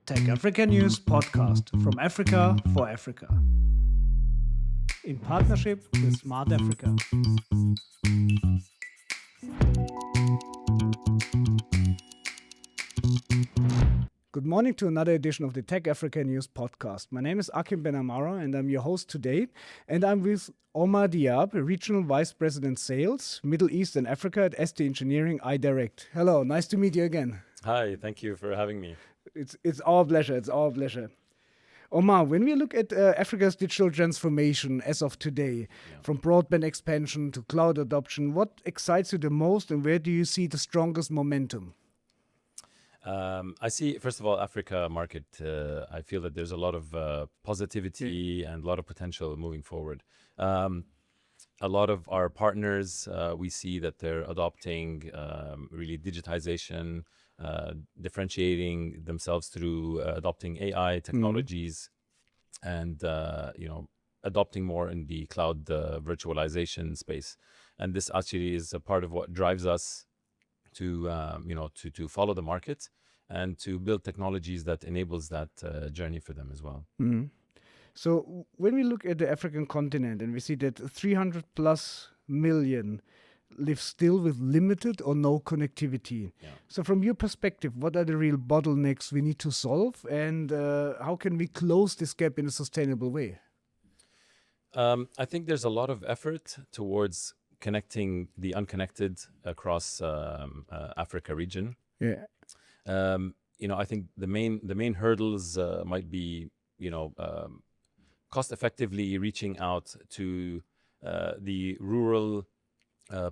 TechAfrica News podcast from Africa for Africa. In partnership with Smart Africa. Good morning to another edition of the TechAfrica News podcast. My name is Akim Benamara and I'm your host today. And I'm with Omar Diab, Regional Vice President Sales, Middle East and Africa at ST Engineering iDirect. Hello, nice to meet you again. Hi, thank you for having me. It's our pleasure. It's our pleasure. Omar, when we look at Africa's digital transformation as of today, from broadband expansion to cloud adoption, what excites you the most and where do you see the strongest momentum? I see, first of all, Africa market, I feel that there's a lot of positivity and a lot of potential moving forward. A lot of our partners, we see that they're adopting really digitization, differentiating themselves through adopting AI technologies and, adopting more in the cloud virtualization space. And this actually is a part of what drives us to follow the market and to build technologies that enables that journey for them as well. Mm-hmm. So when we look at the African continent and we see that 300 plus million live still with limited or no connectivity. Yeah. So from your perspective, what are the real bottlenecks we need to solve and how can we close this gap in a sustainable way? I think there's a lot of effort towards connecting the unconnected across Africa region. Yeah. I think the main hurdles might be, cost effectively reaching out to the rural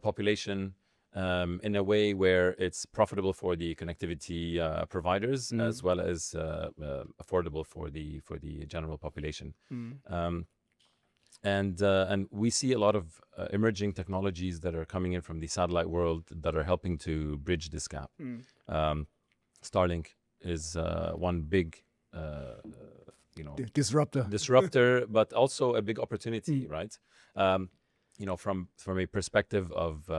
population in a way where it's profitable for the connectivity providers as well as affordable for the general population. And we see a lot of emerging technologies that are coming in from the satellite world that are helping to bridge this gap. Starlink is one big, disruptor, but also a big opportunity, right? From a perspective of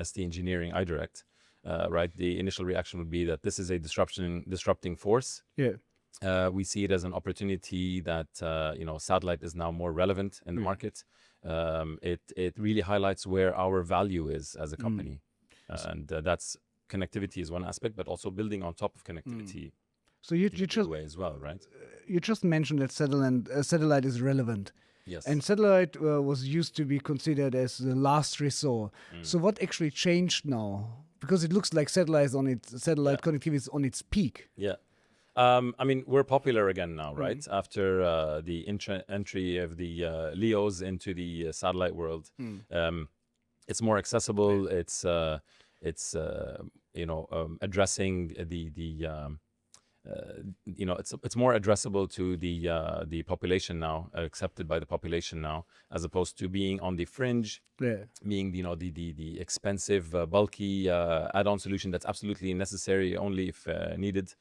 ST Engineering iDirect, right? The initial reaction would be that this is a disrupting force. Yeah. We see it as an opportunity that satellite is now more relevant in the market. It really highlights where our value is as a company, and that's connectivity is one aspect, but also building on top of connectivity. So you just way as well, right? You just mentioned that satellite is relevant. Yes. And satellite was used to be considered as the last resort. So what actually changed now? Because it looks like satellite connectivity is on its peak. Yeah. We're popular again now, right? After the entry of the LEOs into the satellite world. It's more accessible. It's addressing it's more addressable to the population now, accepted by the population now, as opposed to being on the fringe, being the expensive, bulky add-on solution that's absolutely necessary only if needed.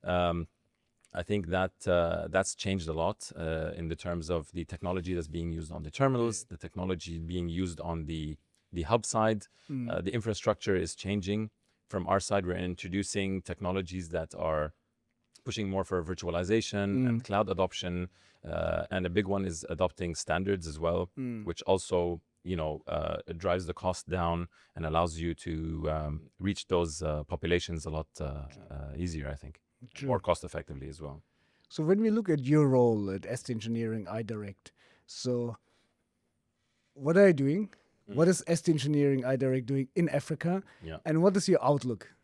I think that's changed a lot in the terms of the technology that's being used on the terminals, the technology being used on the hub side. The infrastructure is changing. From our side, we're introducing technologies that are pushing more for virtualization and cloud adoption. And a big one is adopting standards as well, which also drives the cost down and allows you to reach those populations a lot easier, I think. More cost effectively as well. So when we look at your role at ST Engineering iDirect, so what are you doing? What is ST Engineering iDirect doing in Africa? Yeah. And what is your outlook?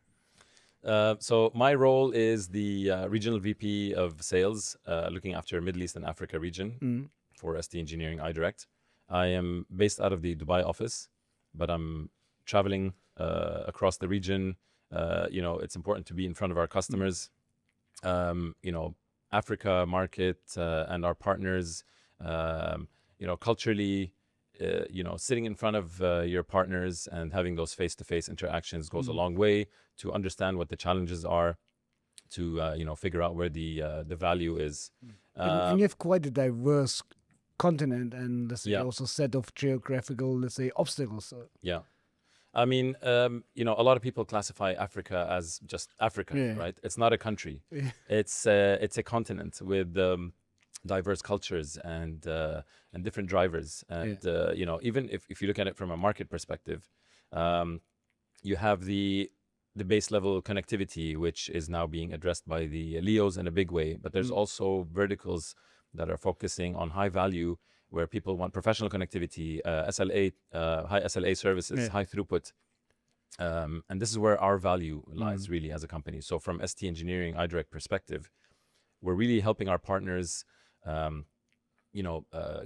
So my role is the regional VP of sales, looking after Middle East and Africa region for ST Engineering iDirect. I am based out of the Dubai office, but I'm traveling across the region. It's important to be in front of our customers. Africa market and our partners, culturally, sitting in front of your partners and having those face-to-face interactions goes a long way to understand what the challenges are, to figure out where the value is. And you have quite a diverse continent and let's say also set of geographical, let's say, obstacles. Yeah. I mean, a lot of people classify Africa as just Africa, right? It's not a country. It's a continent with diverse cultures and different drivers. And even if you look at it from a market perspective, you have the base level connectivity, which is now being addressed by the LEOs in a big way. But there's also verticals that are focusing on high value, where people want professional connectivity, SLA, high SLA services, high throughput. And this is where our value lies really as a company. So from ST Engineering, iDirect perspective, we're really helping our partners,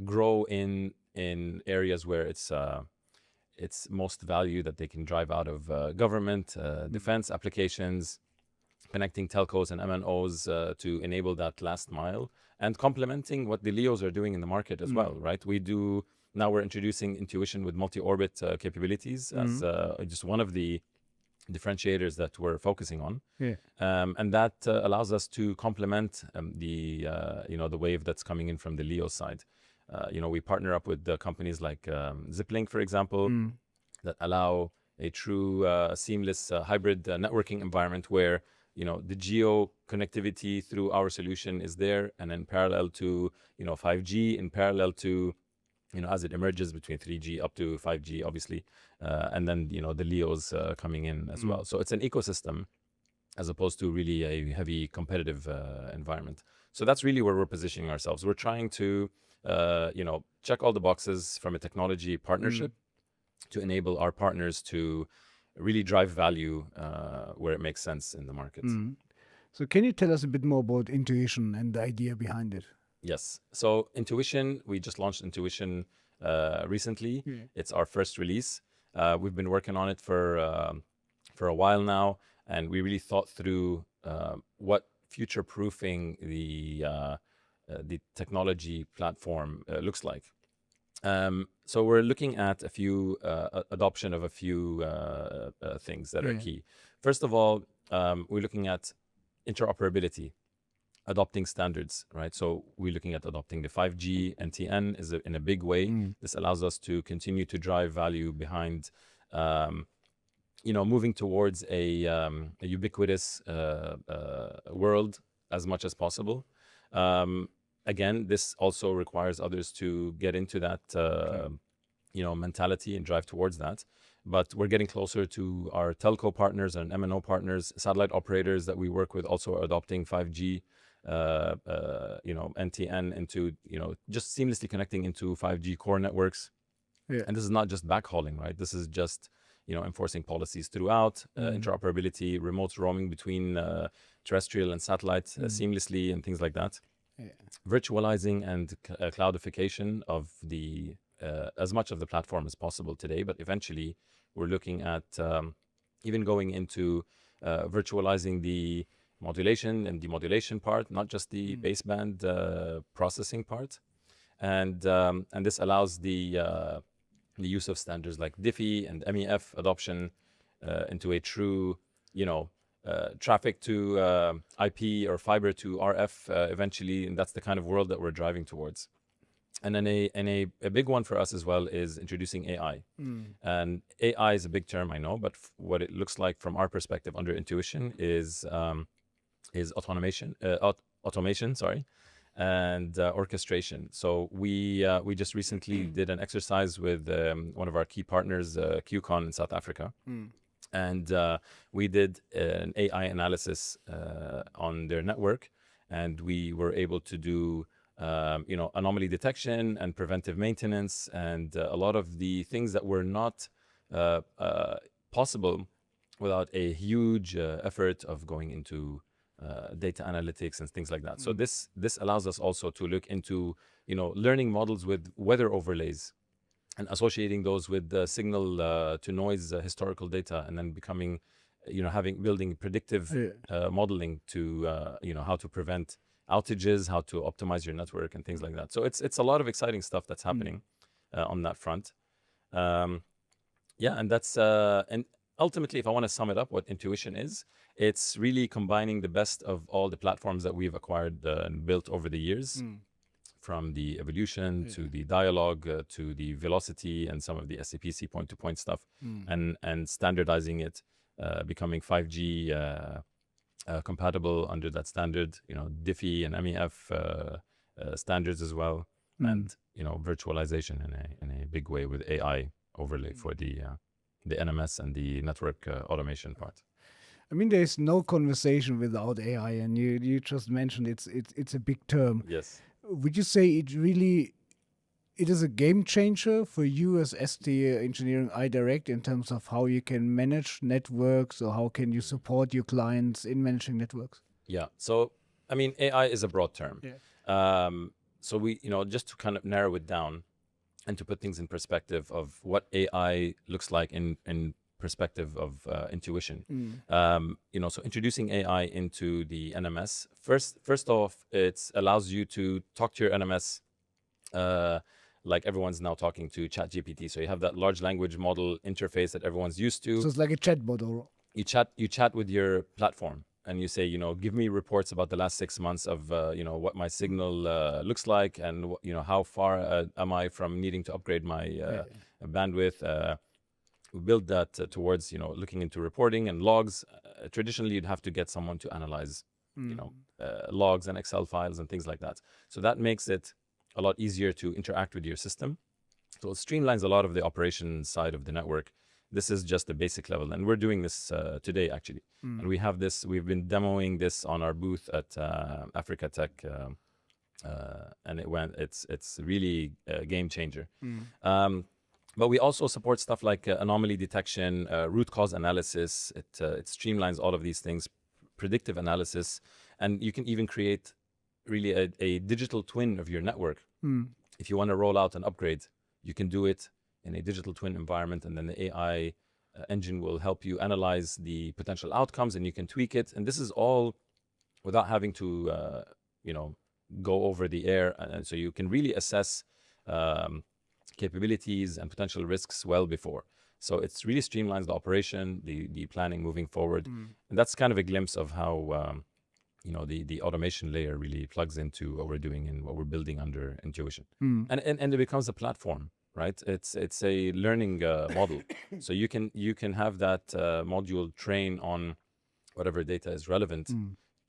grow in areas where it's most value that they can drive out of government, defense applications, connecting telcos and MNOs to enable that last mile, and complementing what the LEOs are doing in the market as well, right? Now we're introducing Intuition with multi-orbit capabilities as just one of the differentiators that we're focusing on. And that allows us to complement the wave that's coming in from the LEO side. We partner up with companies like Ziplink, for example, that allow a true seamless hybrid networking environment where the geo connectivity through our solution is there, and then parallel to 5G, in parallel to as it emerges between 3G up to 5G, obviously, and then the LEOs coming in as well. So it's an ecosystem as opposed to really a heavy competitive environment. So that's really where we're positioning ourselves. We're trying to check all the boxes from a technology partnership to enable our partners to really drive value where it makes sense in the market. So can you tell us a bit more about Intuition and the idea behind it? Yes. So Intuition, we just launched Intuition recently. It's our first release. We've been working on it for a while now, and we really thought through what future-proofing the technology platform looks like. So we're looking at a few adoption of a few things that are key. First of all, we're looking at interoperability, adopting standards, right? So we're looking at adopting the 5G NTN in a big way. This allows us to continue to drive value behind, moving towards a ubiquitous world as much as possible. Again, this also requires others to get into that, mentality and drive towards that. But we're getting closer to our telco partners and MNO partners, satellite operators that we work with, also adopting 5G, NTN into, just seamlessly connecting into 5G core networks. And this is not just backhauling, right? This is just, enforcing policies throughout, interoperability, remote roaming between terrestrial and satellite seamlessly, and things like that. Virtualizing and cloudification of the as much of the platform as possible today, but eventually we're looking at even going into virtualizing the modulation and demodulation part, not just the baseband processing part, and this allows the use of standards like Diffie and MEF adoption into a true, traffic to IP or fiber to RF eventually, and that's the kind of world that we're driving towards. And then a big one for us as well is introducing AI. And AI is a big term, I know, but what it looks like from our perspective under Intuition is automation, and orchestration. So we just recently did an exercise with one of our key partners, QCon in South Africa. And we did an AI analysis on their network, and we were able to do anomaly detection and preventive maintenance, and a lot of the things that were not possible without a huge effort of going into data analytics and things like that. So this allows us also to look into learning models with weather overlays and associating those with the signal to noise historical data, and then becoming building predictive modeling to how to prevent outages, how to optimize your network, and things like that. So it's a lot of exciting stuff that's happening on that front. And that's and ultimately, if I want to sum it up, what Intuition is, it's really combining the best of all the platforms that we've acquired and built over the years from the evolution to the dialogue to the velocity and some of the SAPC point-to-point stuff, and standardizing it, becoming 5G compatible under that standard, Diffie and MEF standards as well, and virtualization in a big way with AI overlay for the NMS and the network automation part. I mean, there's no conversation without AI, and you just mentioned it's a big term. Yes. Would you say it is a game changer for you as ST Engineering iDirect in terms of how you can manage networks, or how can you support your clients in managing networks? Yeah. So, I mean, AI is a broad term. Yeah. So we, just to kind of narrow it down and to put things in perspective of what AI looks like in perspective of intuition. So introducing AI into the NMS, first off, it allows you to talk to your NMS like everyone's now talking to ChatGPT. So you have that large language model interface that everyone's used to. So it's like a chatbot, or you chat with your platform, and you say, give me reports about the last 6 months of, what my signal looks like, and how far am I from needing to upgrade my bandwidth. We build that towards, looking into reporting and logs. Traditionally, you'd have to get someone to analyze, logs and Excel files and things like that. So that makes it a lot easier to interact with your system. So it streamlines a lot of the operation side of the network. This is just the basic level, and we're doing this today actually. And we've been demoing this on our booth at Africa Tech, and it's really a game changer. But we also support stuff like anomaly detection, root cause analysis. It streamlines all of these things, predictive analysis, and you can even create really a digital twin of your network. If you want to roll out an upgrade, you can do it in a digital twin environment, and then the AI engine will help you analyze the potential outcomes, and you can tweak it. And this is all without having to, go over the air, and so you can really assess capabilities and potential risks well before. So it's really streamlines the operation, the planning moving forward. And that's kind of a glimpse of how, the automation layer really plugs into what we're doing and what we're building under Intuition. And it becomes a platform, right? It's a learning model. So you can have that module train on whatever data is relevant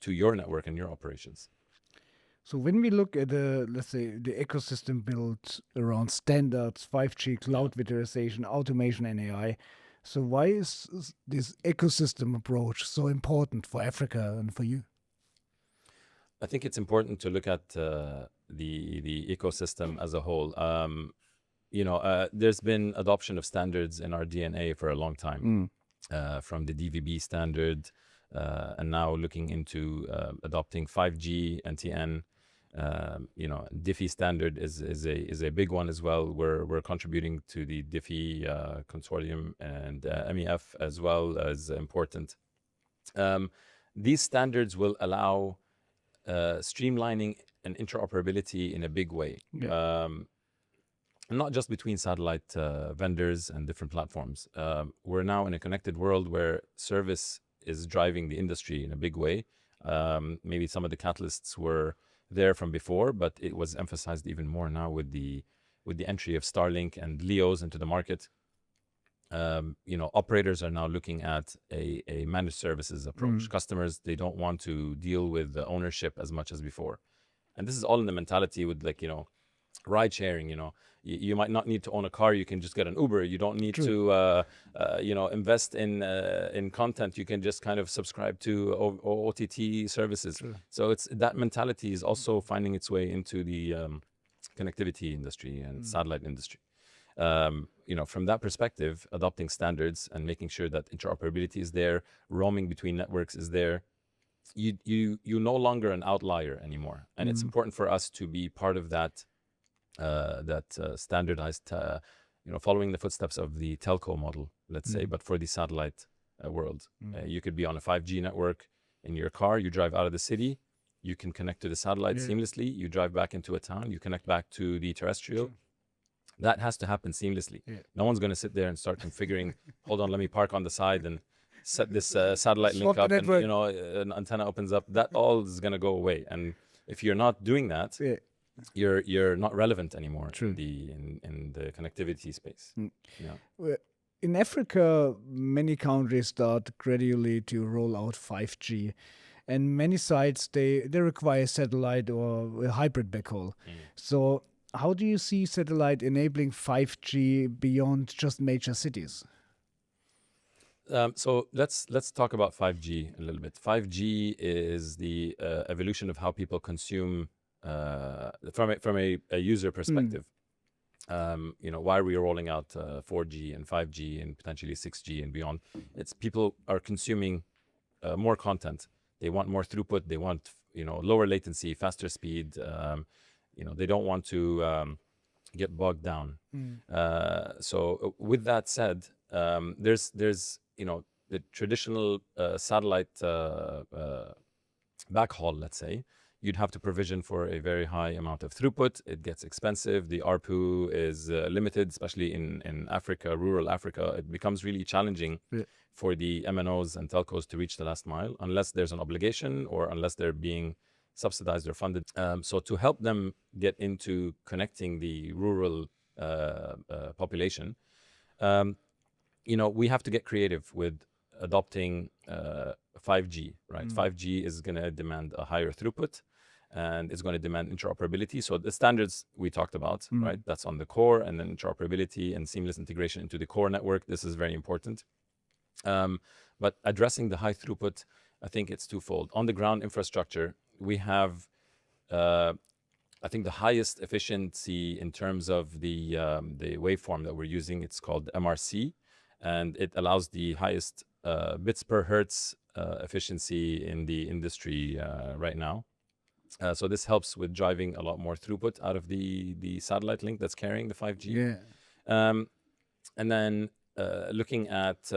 to your network and your operations. So when we look at let's say the ecosystem built around standards, 5G, cloud virtualization, automation, and AI, so why is this ecosystem approach so important for Africa and for you? I think it's important to look at the ecosystem as a whole. There's been adoption of standards in our DNA for a long time, from the DVB standard, and now looking into adopting 5G, NTN. Diffie standard is a big one as well. We're contributing to the Diffie consortium, and MEF as well as important. These standards will allow streamlining and interoperability in a big way. Not just between satellite vendors and different platforms. We're now in a connected world where service is driving the industry in a big way. Maybe some of the catalysts were there from before, but it was emphasized even more now with the entry of Starlink and LEOs into the market. Operators are now looking at a managed services approach. Customers, they don't want to deal with the ownership as much as before. And this is all in the mentality with ride sharing. You might not need to own a car. You can just get an Uber. You don't need to, invest in content. You can just kind of subscribe to OTT services. So it's that mentality is also finding its way into the connectivity industry and satellite industry. From that perspective, adopting standards and making sure that interoperability is there, roaming between networks is there. You're no longer an outlier anymore, and it's important for us to be part of that. Standardized, following the footsteps of the telco model, let's say, but for the satellite world. You could be on a 5G network in your car, you drive out of the city, you can connect to the satellite seamlessly, you drive back into a town, you connect back to the terrestrial. That has to happen seamlessly. No one's going to sit there and start configuring, hold on, let me park on the side and set this satellite link up, and an antenna opens up. That all is going to go away. And if you're not doing that, you're not relevant anymore True. in the connectivity space. Yeah. Well, in Africa, many countries start gradually to roll out 5G, and many sites they require satellite or a hybrid backhaul. So, how do you see satellite enabling 5G beyond just major cities? So let's talk about 5G a little bit. 5G is the evolution of how people consume from a user perspective. Why are we rolling out 4G and 5G and potentially 6G and beyond? It's people are consuming more content. They want more throughput. They want lower latency, faster speed. They don't want to get bogged down. So with that said, there's the traditional satellite backhaul, let's say. You'd have to provision for a very high amount of throughput. It gets expensive. The ARPU is limited, especially in Africa, rural Africa. It becomes really challenging for the MNOs and telcos to reach the last mile unless there's an obligation or unless they're being subsidized or funded. So to help them get into connecting the rural population, we have to get creative with adopting 5G, right? 5G is going to demand a higher throughput and it's going to demand interoperability. So the standards we talked about, right? That's on the core, and then interoperability and seamless integration into the core network. This is very important. But addressing the high throughput, I think it's twofold. On the ground infrastructure, we have, I think, the highest efficiency in terms of the waveform that we're using. It's called MRC, and it allows the highest bits per hertz efficiency in the industry right now. So this helps with driving a lot more throughput out of the satellite link that's carrying the 5G. Yeah. And then looking at,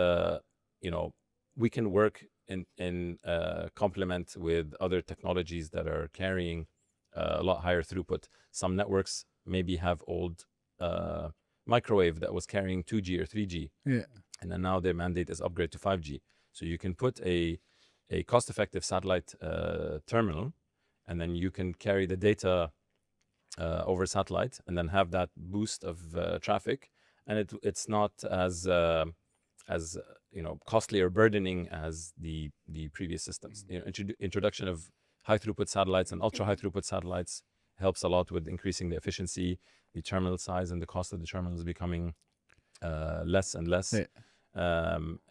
we can work in complement with other technologies that are carrying a lot higher throughput. Some networks maybe have old microwave that was carrying 2G or 3G. Yeah. And then now their mandate is upgrade to 5G. So you can put a cost-effective satellite terminal, and then you can carry the data over satellite and then have that boost of traffic. And it's not as costly or burdening as the previous systems. Introduction of high throughput satellites and ultra high throughput satellites helps a lot with increasing the efficiency. The terminal size and the cost of the terminal is becoming less and less. Yeah.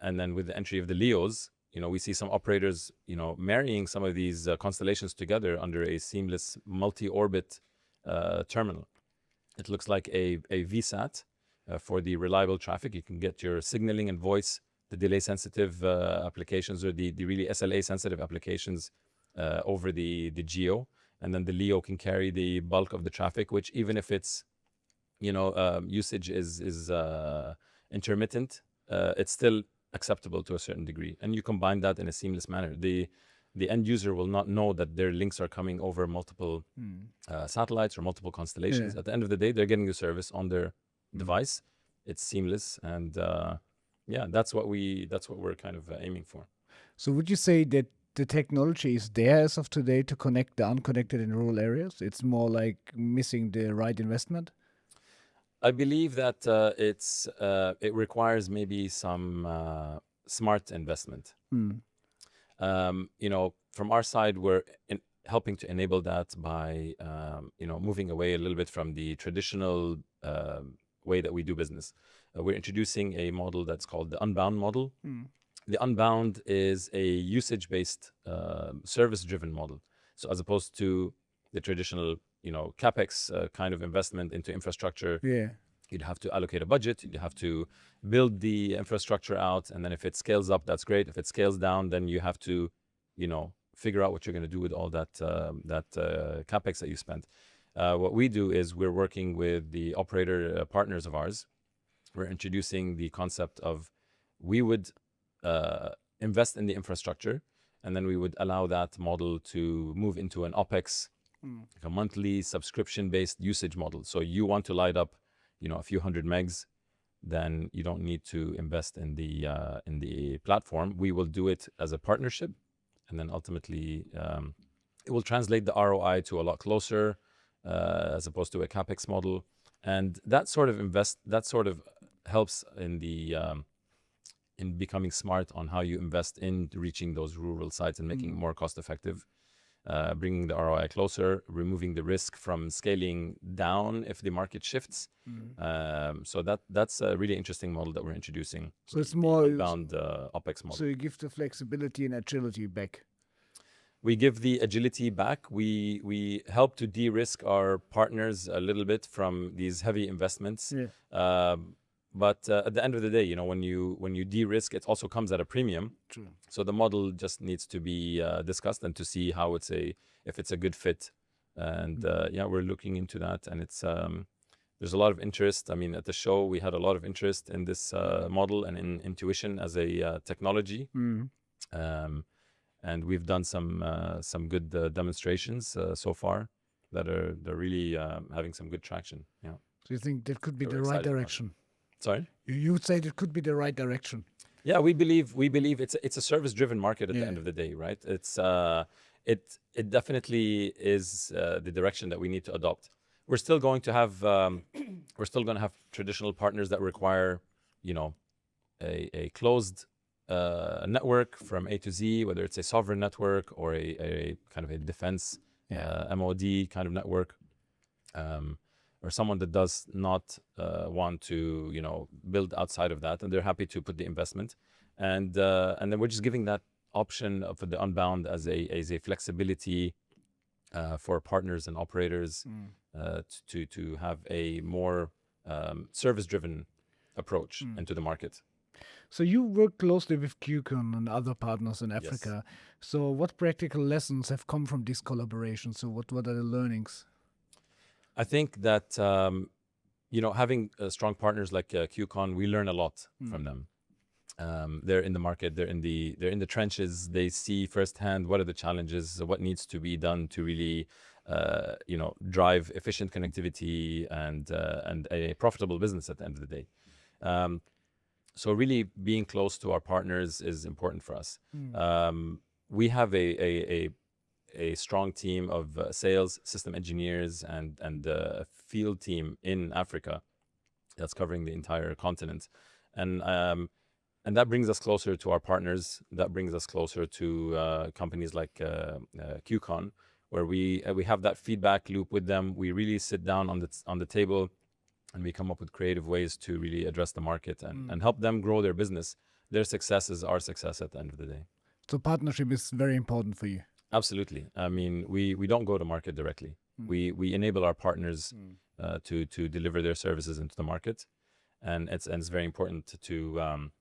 And then with the entry of the LEOs, we see some operators, marrying some of these constellations together under a seamless multi-orbit terminal. It looks like a VSAT for the reliable traffic. You can get your signaling and voice, the delay-sensitive applications, or the really SLA-sensitive applications over the GEO, and then the LEO can carry the bulk of the traffic, which even if its usage is intermittent, it's still acceptable to a certain degree. And you combine that in a seamless manner. The end user will not know that their links are coming over multiple satellites or multiple constellations. Yeah. At the end of the day, they're getting the service on their device. It's seamless, and that's what we're kind of aiming for. So would you say that the technology is there as of today to connect the unconnected in rural areas? It's more like missing the right investment? I believe that it requires maybe some smart investment. From our side, we're helping to enable that by moving away a little bit from the traditional way that we do business. We're introducing a model that's called the Unbound model. The Unbound is a usage-based, service-driven model. So as opposed to the traditional CapEx kind of investment into infrastructure, you'd have to allocate a budget, you'd have to build the infrastructure out, and then if it scales up, that's great. If it scales down, then you have to, figure out what you're going to do with all that CapEx that you spent. What we do is we're working with the operator partners of ours. We're introducing the concept of we would invest in the infrastructure, and then we would allow that model to move into an OpEx, like a monthly subscription-based usage model. So you want to light up, a few hundred megs, then you don't need to invest in the platform. We will do it as a partnership, and then ultimately it will translate the ROI to a lot closer. as opposed to a capex model, and that sort of helps in the in becoming smart on how you invest in reaching those rural sites and making it more cost effective. Bringing the ROI closer, removing the risk from scaling down if the market shifts. So that's a really interesting model that we're introducing. So it's more Unbound OpEx model. So you give the flexibility and agility back. We give the agility back. We help to de-risk our partners a little bit from these heavy investments. But at the end of the day, when you de-risk, it also comes at a premium. True. So the model just needs to be discussed and to see how if it's a good fit. And we're looking into that. And it's there's a lot of interest. I mean, at the show, we had a lot of interest in this model and in intuition as a technology. And we've done some good demonstrations so far they're really having some good traction. Yeah. So you think that could be the right direction? Sorry? You would say that could be the right direction. Yeah, we believe it's a service-driven market at the end of the day, right? It's it definitely is the direction that we need to adopt. We're still going to have traditional partners that require, a closed network from A to Z, whether it's a sovereign network or a kind of a defense MOD kind of network. Or someone that does not want to, build outside of that, and they're happy to put the investment, and then we're just giving that option for the Unbound as a flexibility for partners and operators to have a more service-driven approach into the market. So you work closely with QCon and other partners in Africa. Yes. So what practical lessons have come from this collaboration? So what are the learnings? I think that having strong partners like QCon, we learn a lot from them. They're in the market, they're in the trenches. They see firsthand what are the challenges, what needs to be done to really drive efficient connectivity and a profitable business at the end of the day. So really being close to our partners is important for us. We have a strong team of sales, system engineers, and a field team in Africa that's covering the entire continent. And that brings us closer to our partners. That brings us closer to companies like QCon, where we have that feedback loop with them. We really sit down on the table and we come up with creative ways to really address the market and help them grow their business. Their success is our success at the end of the day. So partnership is very important for you. Absolutely. I mean, we don't go to market directly. We enable our partners to deliver their services into the market, and it's very important to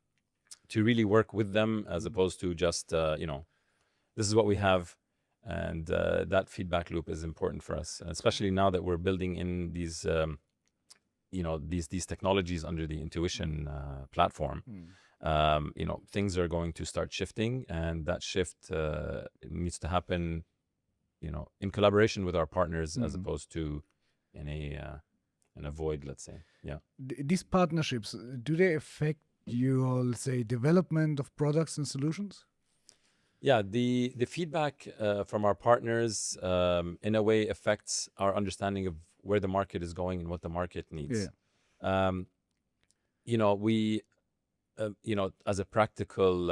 really work with them as opposed to just this is what we have, and that feedback loop is important for us, especially now that we're building in these these technologies under the Intuition platform. Things are going to start shifting, and that shift needs to happen, in collaboration with our partners as opposed to in a void, let's say. Yeah. These partnerships, do they affect your, let's say, development of products and solutions? Yeah, the feedback from our partners in a way affects our understanding of where the market is going and what the market needs. Yeah. We as a practical,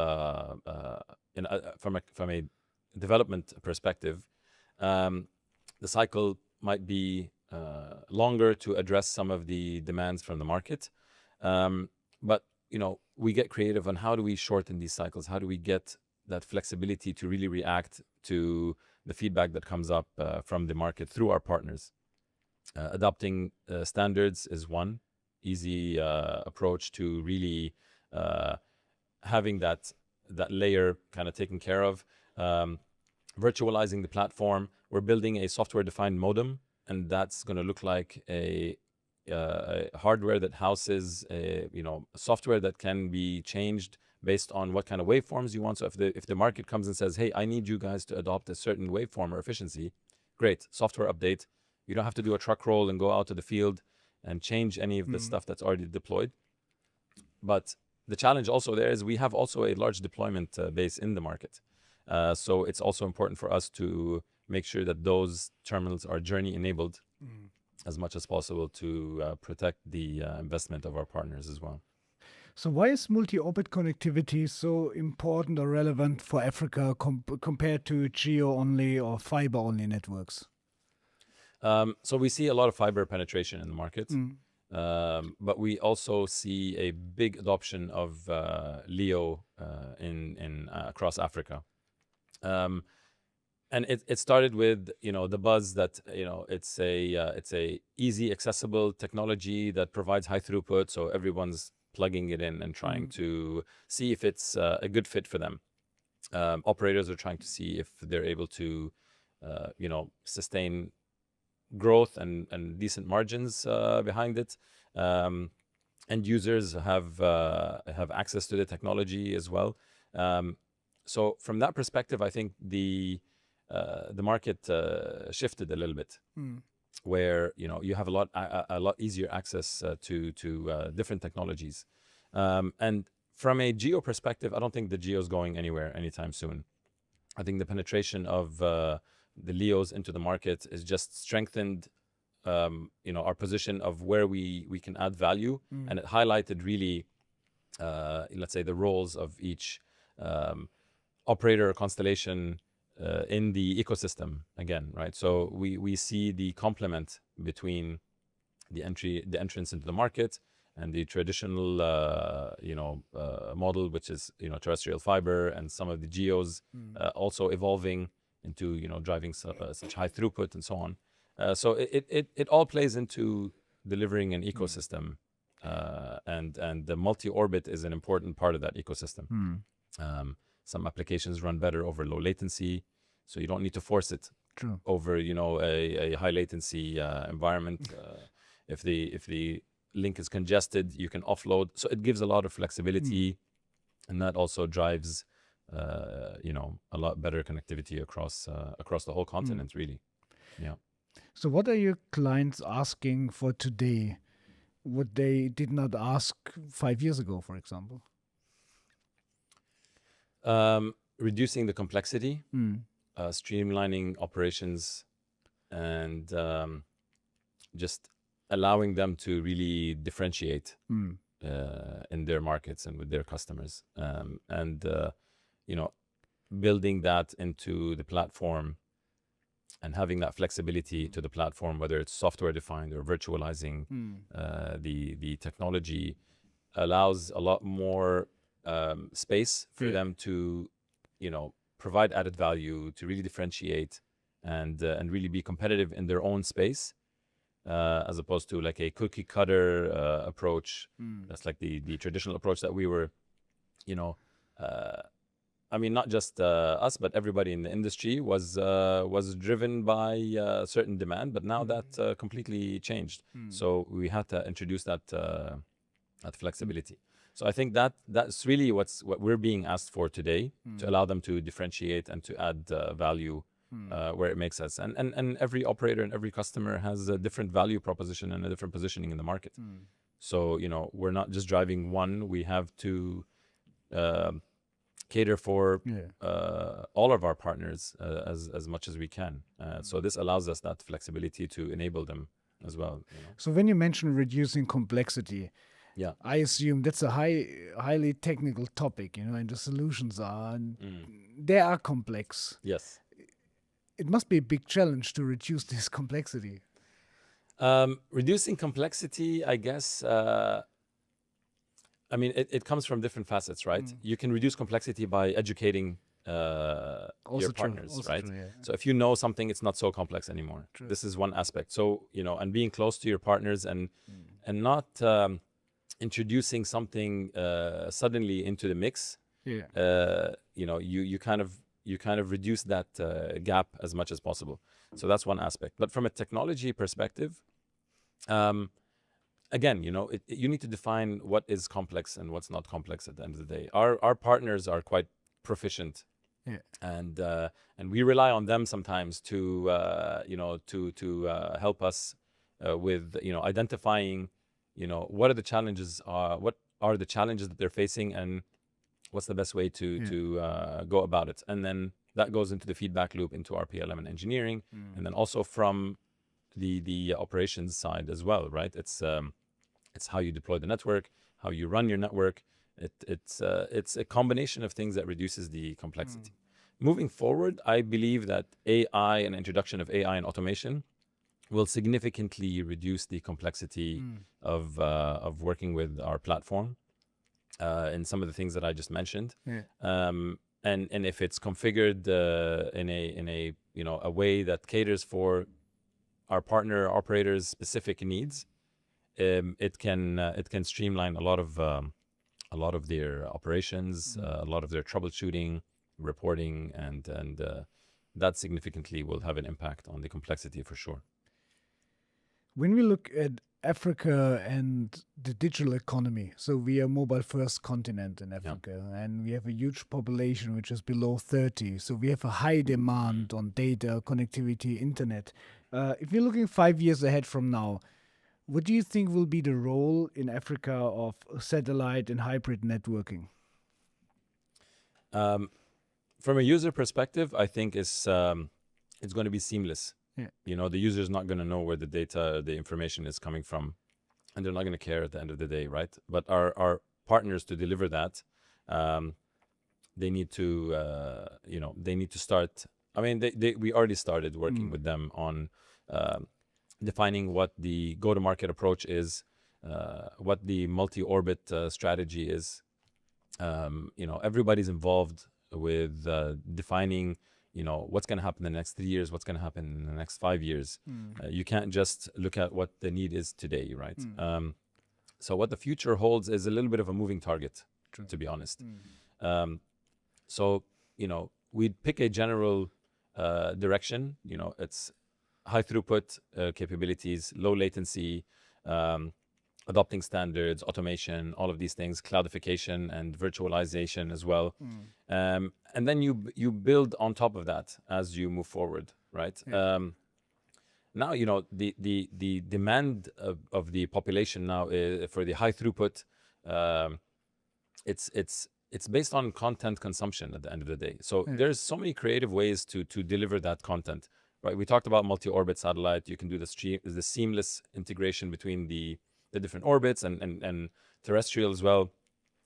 from a development perspective, the cycle might be longer to address some of the demands from the market. But, we get creative on how do we shorten these cycles? How do we get that flexibility to really react to the feedback that comes up from the market through our partners? Adopting standards is one easy approach to really having that layer kind of taken care of. Virtualizing the platform. We're building a software-defined modem, and that's going to look like a hardware that houses software that can be changed based on what kind of waveforms you want. So if the market comes and says, hey, I need you guys to adopt a certain waveform or efficiency, great, software update. You don't have to do a truck roll and go out to the field and change any of the stuff that's already deployed. But the challenge also there is we have also a large deployment base in the market. So it's also important for us to make sure that those terminals are journey enabled as much as possible to protect the investment of our partners as well. So why is multi-orbit connectivity so important or relevant for Africa compared to geo-only or fiber-only networks? So we see a lot of fiber penetration in the market, but we also see a big adoption of LEO in across Africa. And it started with the buzz that it's a easy, accessible technology that provides high throughput, so everyone's plugging it in and trying to see if it's a good fit for them. Operators are trying to see if they're able to sustain growth and decent margins behind it. End users have access to the technology as well. So from that perspective, I think the market shifted a little bit, where you have a lot easier access to different technologies. And from a geo perspective, I don't think the geo is going anywhere anytime soon. I think the penetration of the LEOs into the market is just strengthened our position of where we can add value, and it highlighted really let's say the roles of each operator or constellation in the ecosystem again, right? So we see the complement between the entrance into the market and the traditional model, which is terrestrial fiber, and some of the geos also evolving into driving such high throughput and so on. So it all plays into delivering an ecosystem, and the multi-orbit is an important part of that ecosystem. Some applications run better over low latency, so you don't need to force it over a high latency environment. If the link is congested, you can offload. So it gives a lot of flexibility, and that also drives a lot better connectivity across the whole continent, really. Yeah. So what are your clients asking for today, what they did not ask 5 years ago, for example? Reducing the complexity, streamlining operations, and just allowing them to really differentiate in their markets and with their customers, and building that into the platform and having that flexibility to the platform, whether it's software defined or virtualizing. The technology allows a lot more space for them to provide added value, to really differentiate and really be competitive in their own space, as opposed to like a cookie cutter approach. That's like the traditional approach that we were I mean, not just us, but everybody in the industry was driven by certain demand, but now that completely changed. So we had to introduce that flexibility. So I think that's really what we're being asked for today, to allow them to differentiate and to add value where it makes sense. And every operator and every customer has a different value proposition and a different positioning in the market. So we're not just driving one. We have to cater for all of our partners as much as we can. So this allows us that flexibility to enable them as well. So when you mention reducing complexity, I assume that's a highly technical topic, and the solutions they are complex. Yes. It must be a big challenge to reduce this complexity. Reducing complexity, I guess, I mean, it comes from different facets, right? You can reduce complexity by educating your partners, right? True, yeah. So if you know something, it's not so complex anymore. True. This is one aspect. So, and being close to your partners and not introducing something suddenly into the mix, you kind of reduce that gap as much as possible. So that's one aspect. But from a technology perspective, again, you need to define what is complex and what's not complex at the end of the day. Our partners are quite proficient, and we rely on them sometimes to help us with identifying what are the challenges that they're facing, and what's the best way to go about it. And then that goes into the feedback loop into our PLM and engineering, and then also from the operations side as well, right? It's how you deploy the network, how you run your network. It's a combination of things that reduces the complexity. Moving forward, I believe that AI and introduction of AI and automation will significantly reduce the complexity of working with our platform in some of the things that I just mentioned. And if it's configured in a a way that caters for our partner operators' specific needs, it can streamline a lot of their operations, a lot of their troubleshooting, reporting, and that significantly will have an impact on the complexity for sure. When we look at Africa and the digital economy, so we are a mobile-first continent in Africa, and we have a huge population which is below 30. So we have a high demand on data, connectivity, internet. If you're looking 5 years ahead from now, what do you think will be the role in Africa of satellite and hybrid networking? From a user perspective, I think it's going to be seamless. Yeah. The user is not going to know where the data, the information is coming from, and they're not going to care at the end of the day, right? But our partners to deliver that, they need to, they need to start. I mean, we already started working with them on defining what the go-to-market approach is, what the multi-orbit strategy is. Everybody's involved with defining what's going to happen in the next 3 years, what's going to happen in the next 5 years. You can't just look at what the need is today, right? So what the future holds is a little bit of a moving target, to be honest. So, we'd pick a general direction. It's high throughput capabilities, low latency, adopting standards, automation, all of these things, cloudification and virtualization as well. And then you build on top of that as you move forward, right? Yeah. Now, the demand of the population now is for the high throughput. It's based on content consumption at the end of the day. So there's so many creative ways to deliver that content, right? We talked about multi-orbit satellite. You can do the seamless integration between the different orbits and terrestrial as well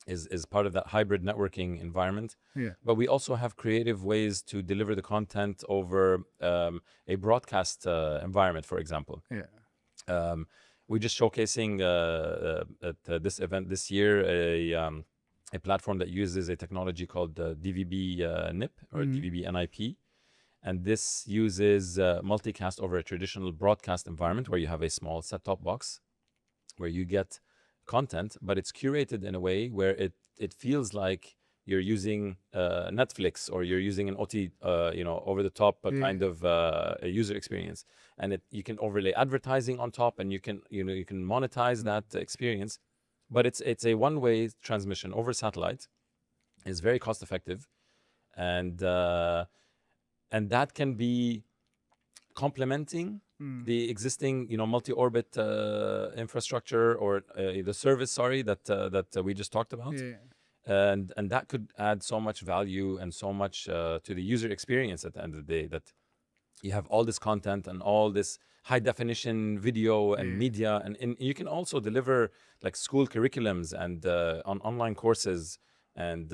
is part of that hybrid networking environment. Yeah. But we also have creative ways to deliver the content over a broadcast environment, for example. Yeah. We're just showcasing at this event this year a platform that uses a technology called DVB NIP or DVB NIP. And this uses multicast over a traditional broadcast environment where you have a small set-top box where you get content, but it's curated in a way where it feels like you're using Netflix or you're using an OT, over-the-top kind of a user experience. And you can overlay advertising on top, and you can monetize that experience. But it's a one-way transmission over satellite. It's very cost-effective, and that can be complementing the existing, multi-orbit infrastructure or the service, that we just talked about. Yeah. And that could add so much value and so much to the user experience at the end of the day, that you have all this content and all this high definition video and media, and you can also deliver like school curriculums and on online courses and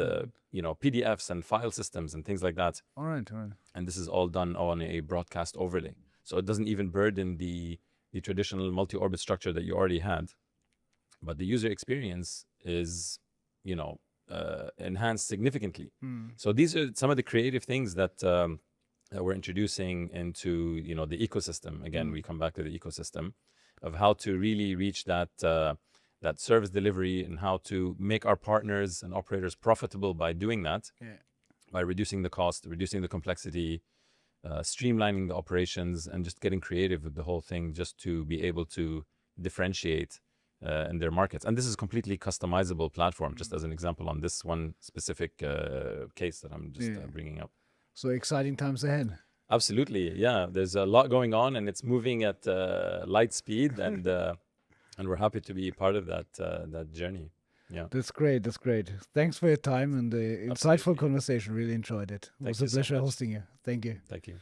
PDFs and file systems and things like that. All right. And this is all done on a broadcast overlay. So it doesn't even burden the traditional multi-orbit structure that you already had. But the user experience is, enhanced significantly. So these are some of the creative things that we're introducing into, the ecosystem. Again, we come back to the ecosystem of how to really reach that service delivery and how to make our partners and operators profitable by doing that, by reducing the cost, reducing the complexity, streamlining the operations, and just getting creative with the whole thing just to be able to differentiate in their markets. And this is a completely customizable platform, just as an example on this one specific case that I'm just bringing up. So exciting times ahead. Absolutely. Yeah, there's a lot going on and it's moving at light speed, and we're happy to be part of that journey. Yeah. That's great. Thanks for your time and the insightful conversation. Really enjoyed it. It was a pleasure hosting you. Thank you. Thank you.